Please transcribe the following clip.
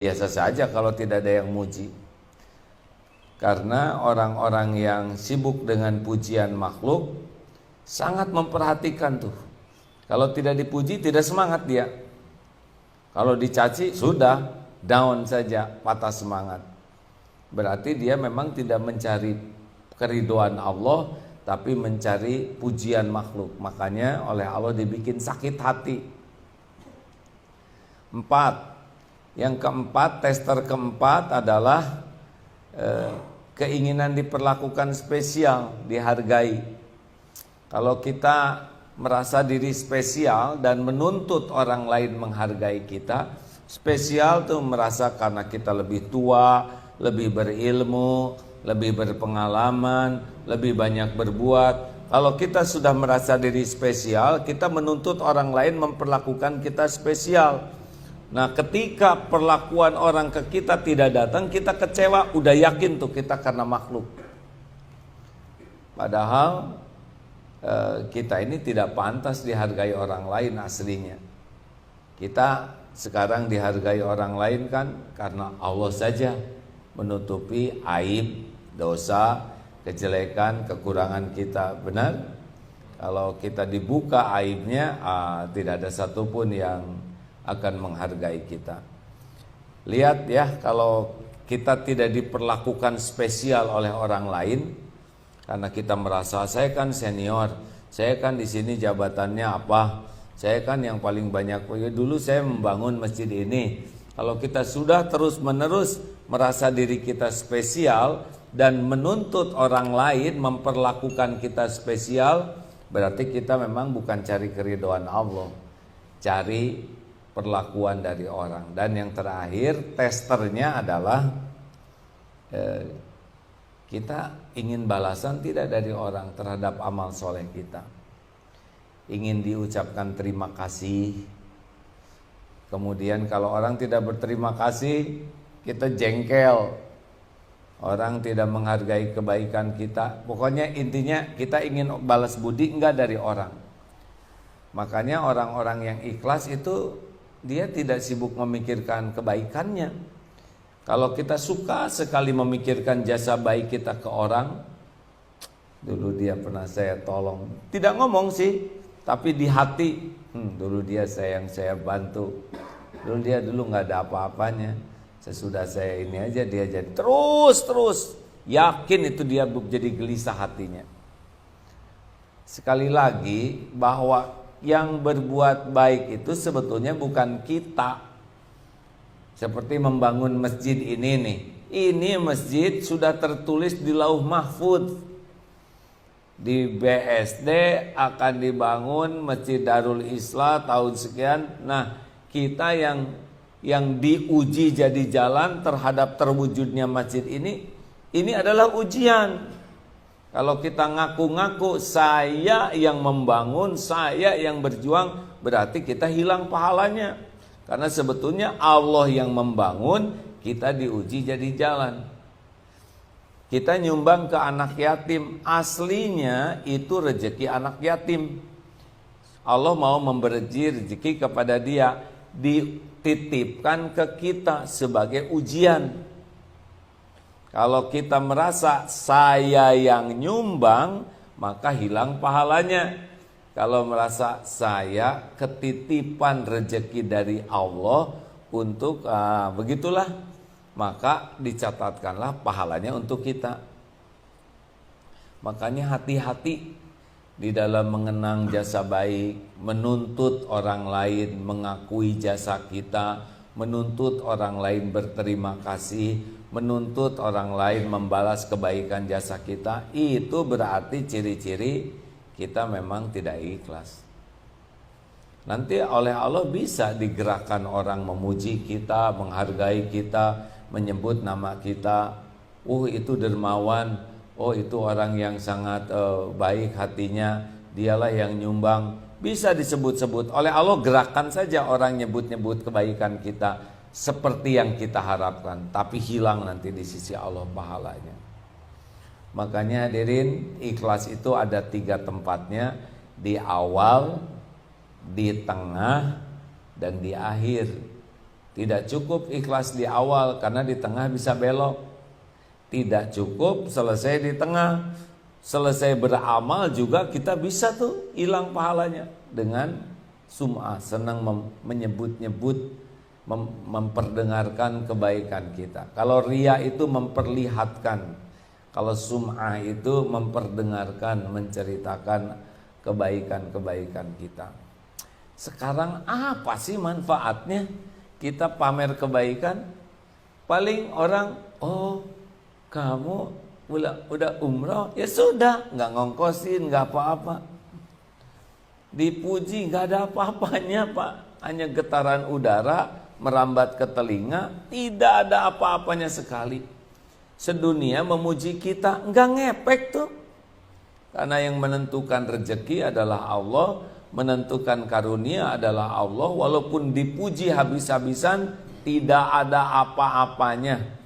biasa saja kalau tidak ada yang muji. Karena orang-orang yang sibuk dengan pujian makhluk sangat memperhatikan tuh. Kalau tidak dipuji tidak semangat dia. Kalau dicaci sudah down saja, patah semangat. Berarti dia memang tidak mencari keriduan Allah, tapi mencari pujian makhluk. Makanya oleh Allah dibikin sakit hati. 4. Yang keempat, tester keempat adalah keinginan diperlakukan spesial, dihargai. Kalau kita merasa diri spesial dan menuntut orang lain menghargai kita, spesial tuh merasa karena kita lebih tua, lebih berilmu, lebih berpengalaman, lebih banyak berbuat. Kalau kita sudah merasa diri spesial, kita menuntut orang lain memperlakukan kita spesial. Nah, ketika perlakuan orang ke kita tidak datang, kita kecewa, udah yakin tuh kita karena makhluk. Padahal kita ini tidak pantas dihargai orang lain aslinya. Kita sekarang dihargai orang lain kan karena Allah saja menutupi aib, dosa, kejelekan, kekurangan kita. Benar? Kalau kita dibuka aibnya, tidak ada satupun yang akan menghargai kita. Lihat ya, kalau kita tidak diperlakukan spesial oleh orang lain karena kita merasa saya kan senior, saya kan di sini jabatannya apa, saya kan yang paling banyak, dulu saya membangun masjid ini. Kalau kita sudah terus-menerus merasa diri kita spesial dan menuntut orang lain memperlakukan kita spesial, berarti kita memang bukan cari keridhaan Allah, cari perlakuan dari orang. Dan yang terakhir, testernya adalah kita ingin balasan tidak dari orang terhadap amal soleh kita. Ingin diucapkan terima kasih. Kemudian kalau orang tidak berterima kasih, kita jengkel. Orang tidak menghargai kebaikan kita. Pokoknya intinya kita ingin balas budi enggak dari orang. Makanya orang-orang yang ikhlas itu dia tidak sibuk memikirkan kebaikannya. Kalau kita suka sekali memikirkan jasa baik kita ke orang, dulu dia pernah saya tolong, tidak ngomong sih, tapi di hati, dulu dia yang saya bantu, dulu dia nggak ada apa-apanya, sesudah saya ini aja dia jadi terus yakin itu dia jadi gelisah hatinya. Sekali lagi bahwa yang berbuat baik itu sebetulnya bukan kita. Seperti membangun masjid ini nih. Ini masjid sudah tertulis di Lauh Mahfudz. Di BSD akan dibangun Masjid Darul Islah tahun sekian. Nah, kita yang diuji jadi jalan terhadap terwujudnya masjid ini adalah ujian. Kalau kita ngaku-ngaku saya yang membangun, saya yang berjuang, berarti kita hilang pahalanya. Karena sebetulnya Allah yang membangun, kita diuji jadi jalan. Kita nyumbang ke anak yatim, aslinya itu rezeki anak yatim. Allah mau memberi rezeki kepada dia, dititipkan ke kita sebagai ujian. Kalau kita merasa saya yang nyumbang, maka hilang pahalanya. Kalau merasa saya ketitipan rezeki dari Allah untuk begitulah, maka dicatatkanlah pahalanya untuk kita. Makanya hati-hati di dalam mengenang jasa baik, menuntut orang lain mengakui jasa kita, menuntut orang lain berterima kasih, menuntut orang lain membalas kebaikan jasa kita, itu berarti ciri-ciri kita memang tidak ikhlas. Nanti oleh Allah bisa digerakkan orang memuji kita, menghargai kita, menyebut nama kita. Itu dermawan, itu orang yang sangat baik hatinya, dialah yang nyumbang. Bisa disebut-sebut oleh Allah, gerakan saja orang nyebut-nyebut kebaikan kita seperti yang kita harapkan, tapi hilang nanti di sisi Allah pahalanya. Makanya hadirin, ikhlas itu ada 3 tempatnya, di awal, di tengah, dan di akhir. Tidak cukup ikhlas di awal karena di tengah bisa belok. Tidak cukup selesai di tengah, selesai beramal juga kita bisa tuh hilang pahalanya dengan sum'ah, senang menyebut-nyebut, memperdengarkan kebaikan kita. Kalau riya itu memperlihatkan, kalau sum'ah itu memperdengarkan, menceritakan kebaikan-kebaikan kita. Sekarang apa sih manfaatnya kita pamer kebaikan? Paling orang, oh kamu udah umroh, ya sudah, nggak ngongkosin, nggak apa-apa. Dipuji nggak ada apa-apanya Pak, hanya getaran udara merambat ke telinga, tidak ada apa-apanya sekali. Sedunia memuji kita, nggak ngepek tuh. Karena yang menentukan rezeki adalah Allah, menentukan karunia adalah Allah. Walaupun dipuji habis-habisan, tidak ada apa-apanya.